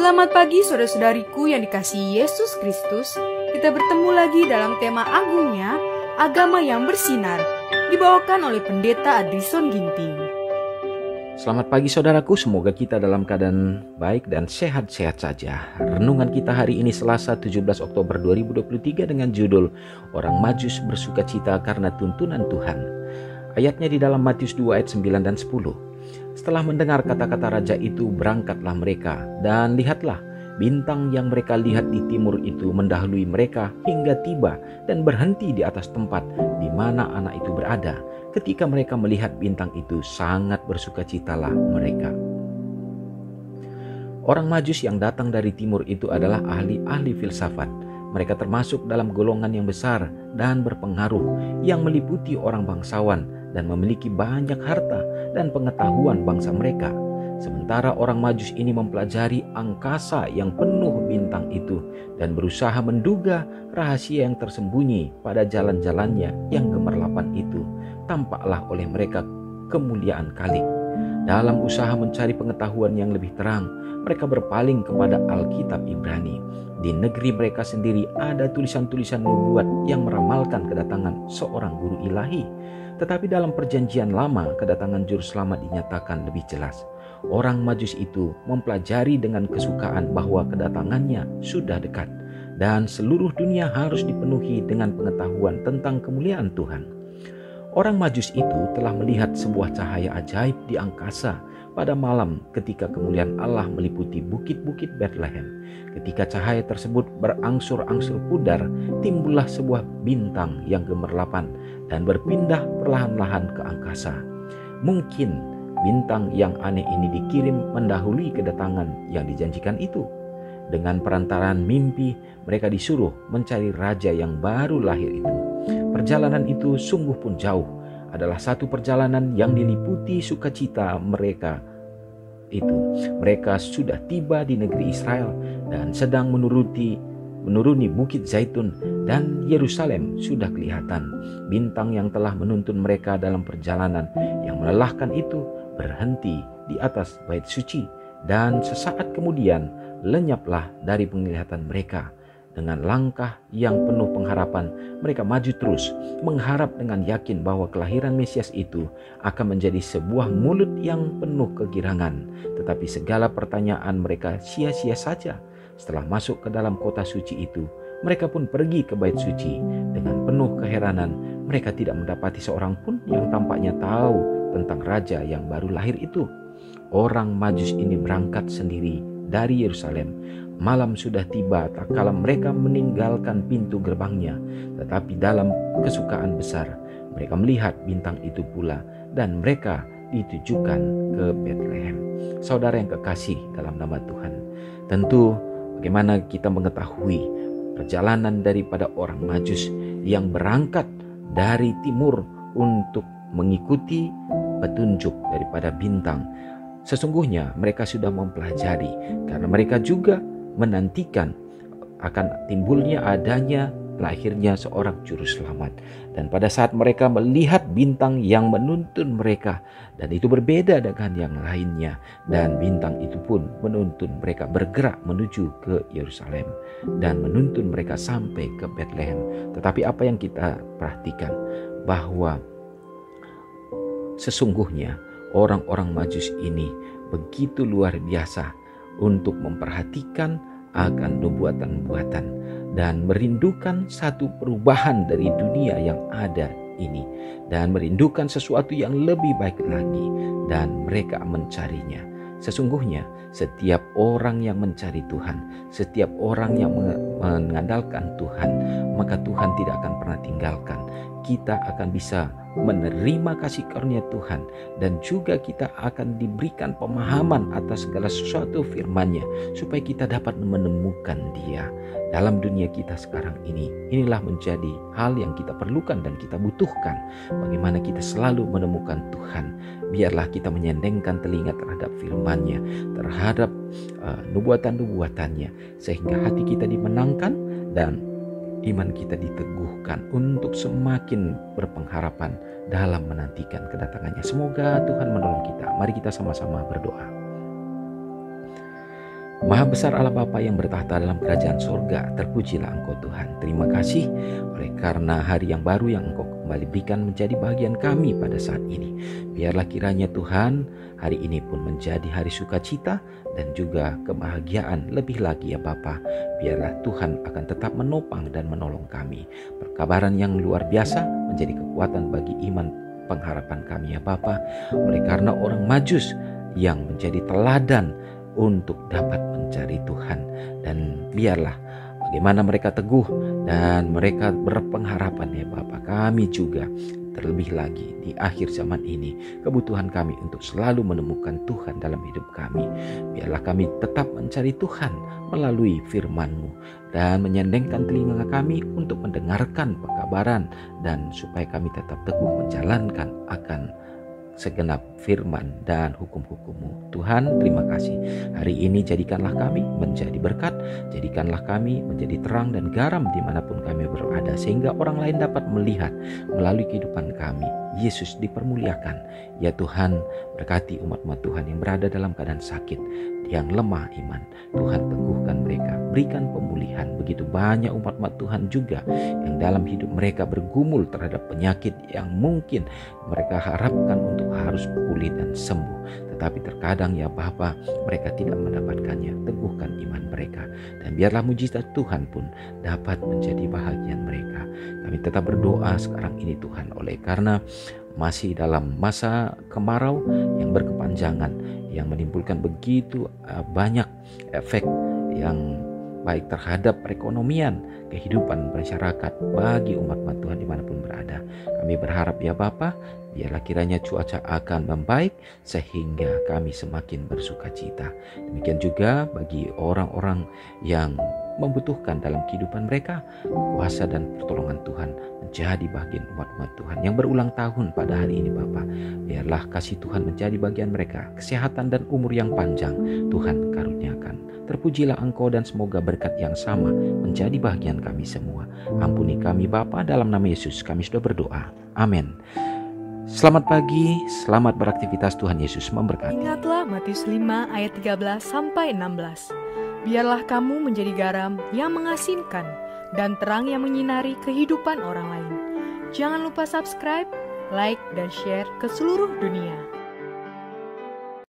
Selamat pagi saudara-saudariku yang dikasihi Yesus Kristus. Kita bertemu lagi dalam tema agungnya, agama yang bersinar, dibawakan oleh Pendeta Adrison Ginting. Selamat pagi saudaraku, semoga kita dalam keadaan baik dan sehat-sehat saja. Renungan kita hari ini Selasa 17 Oktober 2023 dengan judul Orang Majus Bersukacita Karena Tuntunan Tuhan. Ayatnya di dalam Matius 2 ayat 9 dan 10. Setelah mendengar kata-kata raja itu, berangkatlah mereka, dan lihatlah, bintang yang mereka lihat di timur itu mendahului mereka hingga tiba dan berhenti di atas tempat di mana anak itu berada. Ketika mereka melihat bintang itu, sangat bersukacitalah mereka. Orang Majus yang datang dari timur itu adalah ahli-ahli filsafat. Mereka termasuk dalam golongan yang besar dan berpengaruh yang meliputi orang bangsawan dan memiliki banyak harta dan pengetahuan bangsa mereka. Sementara orang Majus ini mempelajari angkasa yang penuh bintang itu dan berusaha menduga rahasia yang tersembunyi pada jalan-jalannya yang gemerlapan itu. Tampaklah oleh mereka kemuliaan Khalik. Dalam usaha mencari pengetahuan yang lebih terang, mereka berpaling kepada Alkitab Ibrani. Di negeri mereka sendiri ada tulisan-tulisan nubuat yang meramalkan kedatangan seorang guru ilahi. Tetapi dalam perjanjian lama, kedatangan juru selamat dinyatakan lebih jelas. Orang Majus itu mempelajari dengan kesukaan bahwa kedatangannya sudah dekat dan seluruh dunia harus dipenuhi dengan pengetahuan tentang kemuliaan Tuhan. Orang Majus itu telah melihat sebuah cahaya ajaib di angkasa pada malam ketika kemuliaan Allah meliputi bukit-bukit Bethlehem. Ketika cahaya tersebut berangsur-angsur pudar, timbullah sebuah bintang yang gemerlapan dan berpindah perlahan-lahan ke angkasa. Mungkin bintang yang aneh ini dikirim mendahului kedatangan yang dijanjikan itu. Dengan perantaraan mimpi, mereka disuruh mencari raja yang baru lahir itu. Perjalanan itu sungguh pun jauh, adalah satu perjalanan yang diliputi sukacita mereka itu. Mereka sudah tiba di negeri Israel dan sedang menuruni Bukit Zaitun, dan Yerusalem sudah kelihatan. Bintang yang telah menuntun mereka dalam perjalanan yang melelahkan itu berhenti di atas bait suci, dan sesaat kemudian lenyaplah dari penglihatan mereka. Dengan langkah yang penuh pengharapan, mereka maju terus, mengharap dengan yakin bahwa kelahiran Mesias itu akan menjadi sebuah mulut yang penuh kegirangan. Tetapi segala pertanyaan mereka sia-sia saja. Setelah masuk ke dalam kota suci itu, mereka pun pergi ke bait suci. Dengan penuh keheranan, mereka tidak mendapati seorang pun yang tampaknya tahu tentang raja yang baru lahir itu. Orang Majus ini berangkat sendiri dari Yerusalem. Malam sudah tiba tak kala mereka meninggalkan pintu gerbangnya, tetapi dalam kesukaan besar mereka melihat bintang itu pula, dan mereka ditujukan ke Bethlehem. Saudara yang kekasih dalam nama Tuhan, tentu bagaimana kita mengetahui perjalanan daripada orang Majus yang berangkat dari timur untuk mengikuti petunjuk daripada bintang. Sesungguhnya mereka sudah mempelajari, karena mereka juga menantikan akan timbulnya adanya lahirnya seorang juru selamat. Dan pada saat mereka melihat bintang yang menuntun mereka, dan itu berbeda dengan yang lainnya, dan bintang itu pun menuntun mereka bergerak menuju ke Yerusalem dan menuntun mereka sampai ke Bethlehem. Tetapi apa yang kita perhatikan, bahwa sesungguhnya orang-orang Majus ini begitu luar biasa untuk memperhatikan akan nubuatan-nubuatan dan merindukan satu perubahan dari dunia yang ada ini, dan merindukan sesuatu yang lebih baik lagi, dan mereka mencarinya. Sesungguhnya setiap orang yang mencari Tuhan, setiap orang yang mengandalkan Tuhan, maka Tuhan tidak akan pernah tinggalkan. Kita akan bisa menerima kasih karunia Tuhan, dan juga kita akan diberikan pemahaman atas segala sesuatu firman-Nya, supaya kita dapat menemukan Dia dalam dunia kita sekarang ini. Inilah menjadi hal yang kita perlukan dan kita butuhkan. Bagaimana kita selalu menemukan Tuhan. Biarlah kita menyendengkan telinga terhadap firman-Nya, terhadap nubuatan-nubuatannya, sehingga hati kita dimenangkan dan iman kita diteguhkan untuk semakin berpengharapan dalam menantikan kedatangannya. Semoga Tuhan menolong kita. Mari kita sama-sama berdoa. Maha besar Allah Bapa yang bertahta dalam kerajaan sorga, terpujilah Engkau Tuhan. Terima kasih oleh karena hari yang baru yang Engkau kembali berikan menjadi bagian kami pada saat ini. Biarlah kiranya Tuhan hari ini pun menjadi hari sukacita dan juga kebahagiaan lebih lagi ya Bapa. Biarlah Tuhan akan tetap menopang dan menolong kami. Perkabaran yang luar biasa menjadi kekuatan bagi iman pengharapan kami ya Bapa. Oleh karena orang Majus yang menjadi teladan untuk dapat mencari Tuhan, dan biarlah bagaimana mereka teguh dan mereka berpengharapan ya Bapa. Kami juga terlebih lagi di akhir zaman ini kebutuhan kami untuk selalu menemukan Tuhan dalam hidup kami. Biarlah kami tetap mencari Tuhan melalui firman-Mu dan menyendengkan telinga kami untuk mendengarkan pekabaran, dan supaya kami tetap teguh menjalankan akan segenap firman dan hukum-hukum-Mu. Tuhan, terima kasih. Hari ini jadikanlah kami menjadi berkat, jadikanlah kami menjadi terang dan garam dimanapun kami berada, sehingga orang lain dapat melihat melalui kehidupan kami Yesus dipermuliakan. Ya Tuhan, berkati umat-umat Tuhan yang berada dalam keadaan sakit, yang lemah iman. Tuhan, teguhkan mereka, berikan pemulihan. Begitu banyak umat-umat Tuhan juga yang dalam hidup mereka bergumul terhadap penyakit yang mungkin mereka harapkan untuk harus pulih dan sembuh, tetapi terkadang ya Bapa mereka tidak mendapatkannya. Teguhkan iman mereka, dan biarlah mujizat Tuhan pun dapat menjadi bahagian mereka. Kami tetap berdoa sekarang ini Tuhan, oleh karena masih dalam masa kemarau yang berkepanjangan, yang menimbulkan begitu banyak efek yang baik terhadap perekonomian, kehidupan masyarakat bagi umat-umat Tuhan dimanapun berada. Kami berharap ya Bapa, biarlah kiranya cuaca akan membaik sehingga kami semakin bersuka cita. Demikian juga bagi orang-orang yang membutuhkan dalam kehidupan mereka, kuasa dan pertolongan Tuhan menjadi bagian umat-umat Tuhan yang berulang tahun pada hari ini Bapa. Biarlah kasih Tuhan menjadi bagian mereka, kesehatan dan umur yang panjang Tuhan karuniakan. Terpujilah Engkau dan semoga berkat yang sama menjadi bagian kami semua. Ampuni kami Bapa, dalam nama Yesus kami sudah berdoa. Amin. Selamat pagi, selamat beraktivitas, Tuhan Yesus memberkati. Ingatlah Matius 5 ayat 13-16. Biarlah kamu menjadi garam yang mengasinkan dan terang yang menyinari kehidupan orang lain. Jangan lupa subscribe, like, dan share ke seluruh dunia.